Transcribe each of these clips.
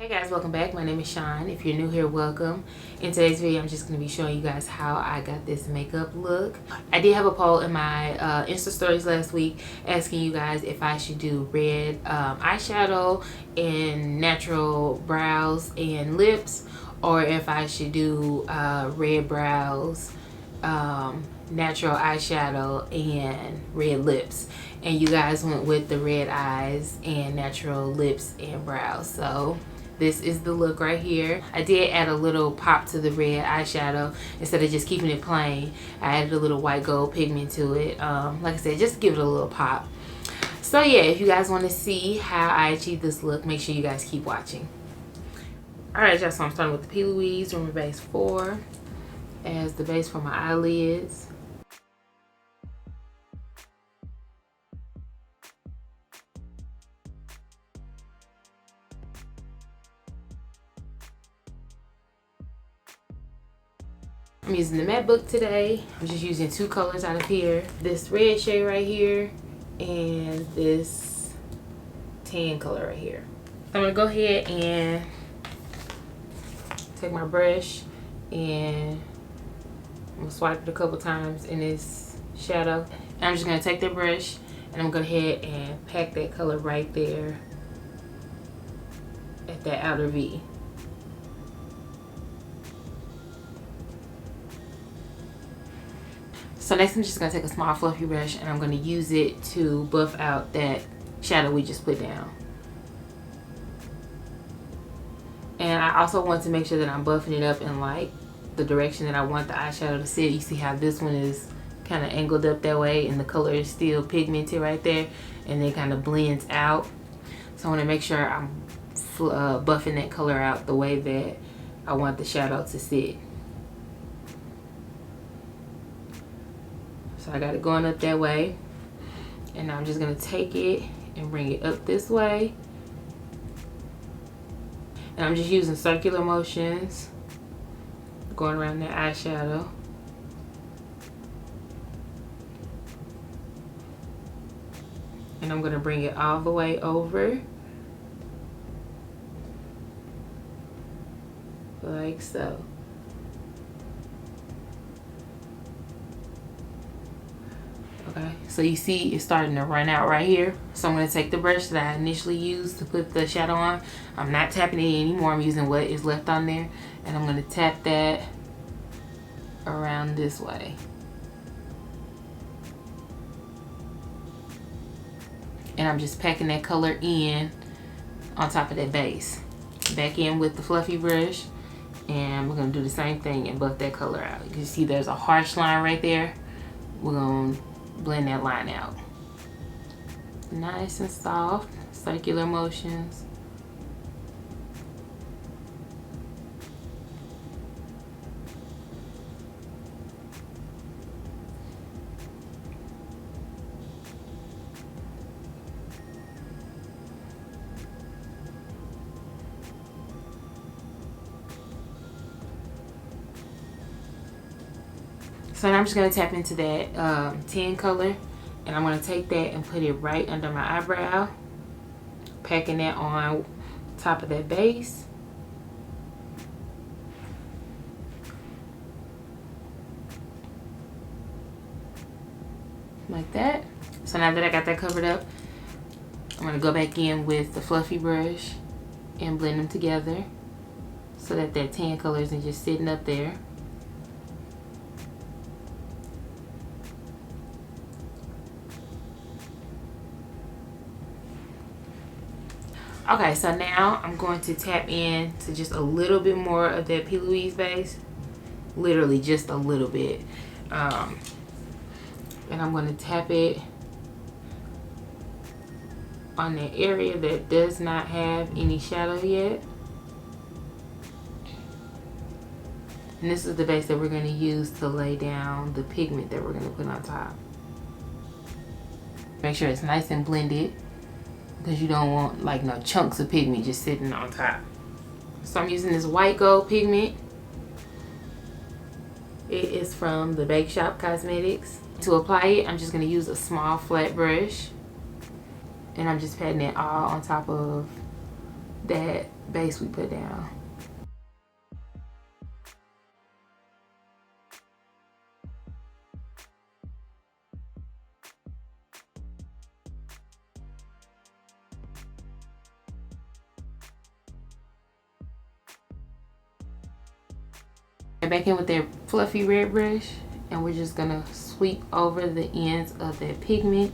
Hey guys, welcome back. My name is Sean. If you're new here, welcome. In today's video, I'm just going to be showing you guys how I got this makeup look. I did have a poll in my Insta stories last week asking you guys if I should do red eyeshadow and natural brows and lips, or if I should do red brows, natural eyeshadow and red lips. And you guys went with the red eyes and natural lips and brows. So this is the look right here. I did add a little pop to the red eyeshadow. Instead of just keeping it plain, I added a little white gold pigment to it. Like I said, just give it a little pop. So yeah, if you guys want to see how I achieved this look, make sure you guys keep watching. Alright y'all, so I'm starting with the LOUISE Rumor Base 4 as the base for my eyelids. I'm using the matte book today. I'm just using two colors out of here. This red shade right here and this tan color right here. I'm gonna go ahead and take my brush and I'm gonna swipe it a couple times in this shadow. And I'm just gonna take the brush and I'm gonna go ahead and pack that color right there at that outer V. So next I'm just going to take a small fluffy brush and I'm going to use it to buff out that shadow we just put down. And I also want to make sure that I'm buffing it up in like the direction that I want the eyeshadow to sit. You see how this one is kind of angled up that way and the color is still pigmented right there and then kind of blends out. So I want to make sure I'm buffing that color out the way that I want the shadow to sit. So I got it going up that way, and I'm just gonna take it and bring it up this way. And I'm just using circular motions, going around that eyeshadow. And I'm gonna bring it all the way over, like so. Okay, so you see it's starting to run out right here. So I'm going to take the brush that I initially used to put the shadow on. I'm not tapping it anymore. I'm using what is left on there. And I'm going to tap that around this way. And I'm just packing that color in on top of that base. Back in with the fluffy brush. And we're going to do the same thing and buff that color out. You can see there's a harsh line right there. We're going to blend that line out. Nice and soft, circular motions. So now I'm just going to tap into that tan color, and I'm going to take that and put it right under my eyebrow, packing that on top of that base. Like that. So now that I got that covered up, I'm going to go back in with the fluffy brush and blend them together so that that tan color isn't just sitting up there. Okay, so now I'm going to tap in to just a little bit more of that LOUISE base. Literally just a little bit. And I'm going to tap it on the area that does not have any shadow yet. And this is the base that we're going to use to lay down the pigment that we're going to put on top. Make sure it's nice and blended, because you don't want like no chunks of pigment just sitting on top. So I'm using this white gold pigment. It is from the Bake Shop Cosmetics. To apply it, I'm just going to use a small flat brush, and I'm just patting it all on top of that base we put down. Back in with that fluffy red brush, and we're just gonna sweep over the ends of that pigment.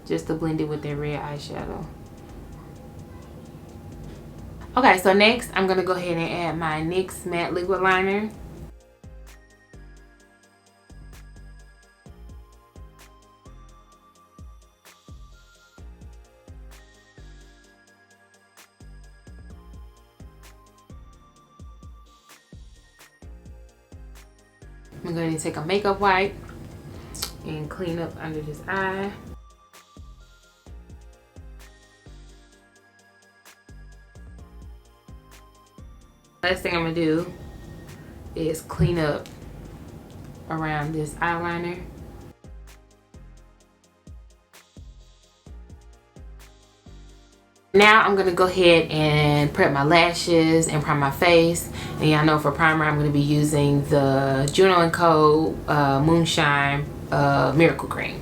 Just to blend it with that red eyeshadow. Okay, so next I'm gonna go ahead and add my NYX matte liquid liner. I'm going to take a makeup wipe and clean up under this eye. Last thing I'm going to do is clean up around this eyeliner. Now I'm going to go ahead and prep my lashes and prime my face. And y'all know for primer I'm going to be using the Juno & Co. Moonshine Miracle Cream.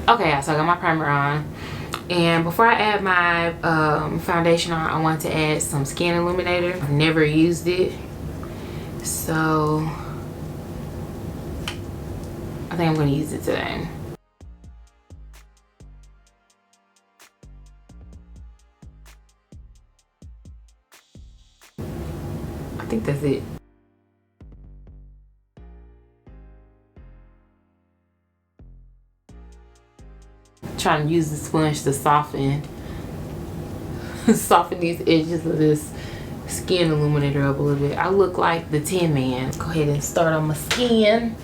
Okay, so I got my primer on. And before I add my foundation on, I want to add some skin illuminator. I've never used it, so I think I'm going to use it today. I think that's it. Trying to use the sponge to soften these edges of this skin illuminator up a little bit. I look like the Tin Man. Go ahead and start on my skin.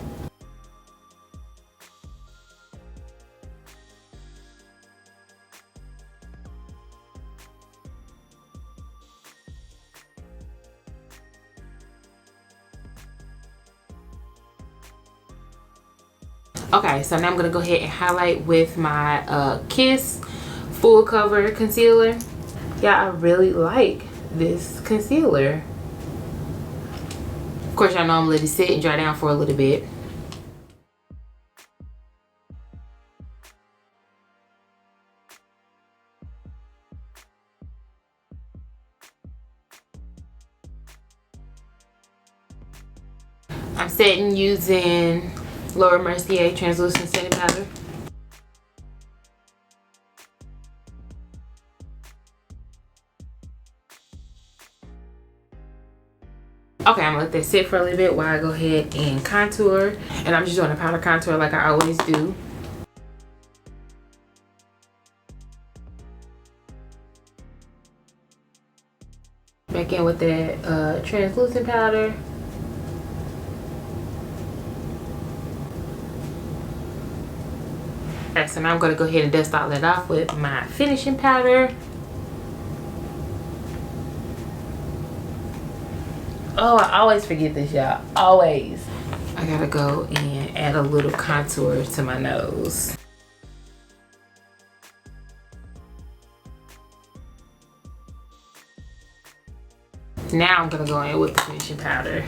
Okay, so now I'm gonna go ahead and highlight with my Kiss Full Cover Concealer. Yeah, I really like this concealer. Of course, y'all know I'm gonna let it sit and dry down for a little bit. I'm setting using LOUISE Mercier translucent setting powder. Okay, I'm gonna let that sit for a little bit while I go ahead and contour. And I'm just doing a powder contour like I always do. Back in with that translucent powder. Okay, so now I'm going to go ahead and dust all that off with my finishing powder. Oh, I always forget this, y'all. Always. I gotta go and add a little contour to my nose. Now I'm gonna go in with the finishing powder.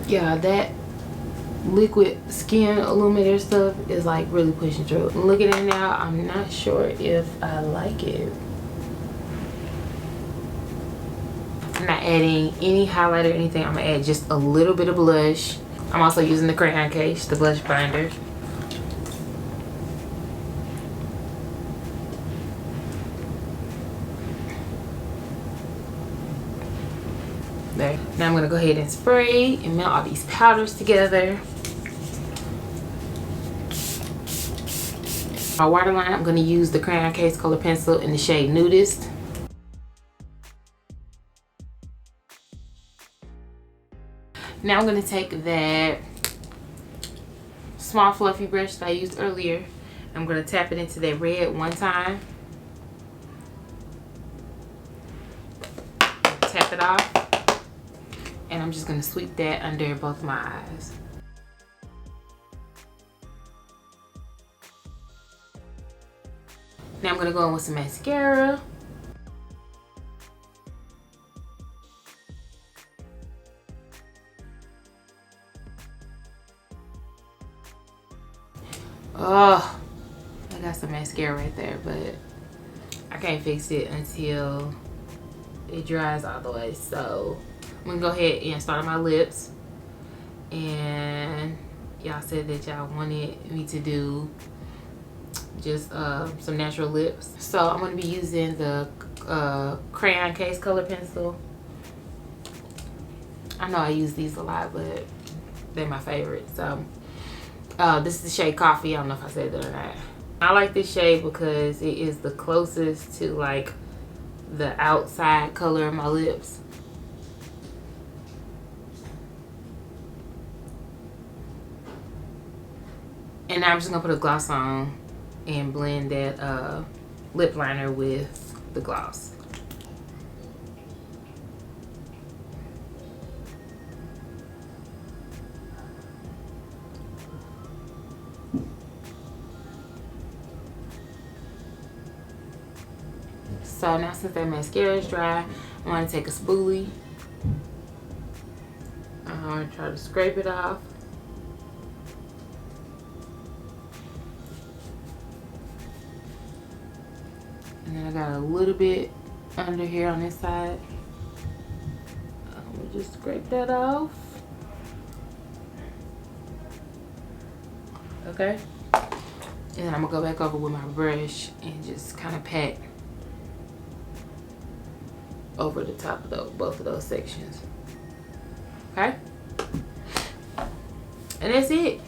Yeah, that liquid skin illuminator stuff is like really pushing through. Looking at it now, I'm not sure if I like it. I'm not adding any highlighter or anything. I'm gonna add just a little bit of blush. I'm also using the Crayon case, the blush binder. There. Now I'm gonna go ahead and spray and melt all these powders together. My waterline, I'm going to use the Crayon Case Color Pencil in the shade Nudist. Now I'm going to take that small fluffy brush that I used earlier. I'm going to tap it into that red one time. Tap it off. And I'm just going to sweep that under both my eyes. Now I'm going to go in with some mascara. Oh, I got some mascara right there, but I can't fix it until it dries all the way. So I'm gonna go ahead and start on my lips. And y'all said that y'all wanted me to do just some natural lips. So I'm gonna be using the Crayon Case Color Pencil. I know I use these a lot, but they're my favorite. So this is the shade Coffee. I don't know if I said that or not. I like this shade because it is the closest to like the outside color of my lips. And now I'm just gonna put a gloss on and blend that lip liner with the gloss. So now since that mascara is dry, I'm going to take a spoolie. I'm going to try to scrape it off. And then I got a little bit under here on this side. I'm going to just scrape that off. Okay. And then I'm going to go back over with my brush and just kind of pat over the top of both of those sections. Okay, and that's it.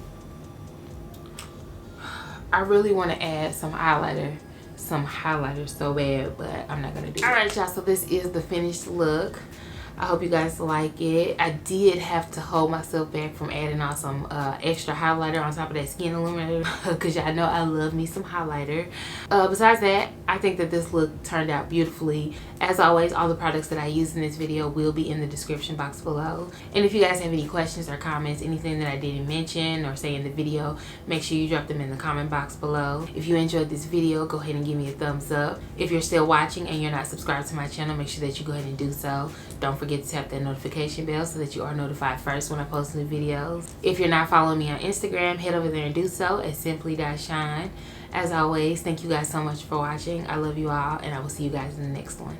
I really want to add some highlighter so bad, but I'm not gonna do it. All right, y'all, so this is the finished look. I hope you guys like it. I did have to hold myself back from adding on some extra highlighter on top of that skin illuminator because y'all know I love me some highlighter. Besides that, I think that this look turned out beautifully. As always, all the products that I use in this video will be in the description box below. And if you guys have any questions or comments, anything that I didn't mention or say in the video, make sure you drop them in the comment box below. If you enjoyed this video, go ahead and give me a thumbs up. If you're still watching and you're not subscribed to my channel, make sure that you go ahead and do so. Don't forget to tap that notification bell so that you are notified first when I post new videos. If you're not following me on Instagram, head over there and do so at simply.shon. As always, thank you guys so much for watching. I love you all, and I will see you guys in the next one.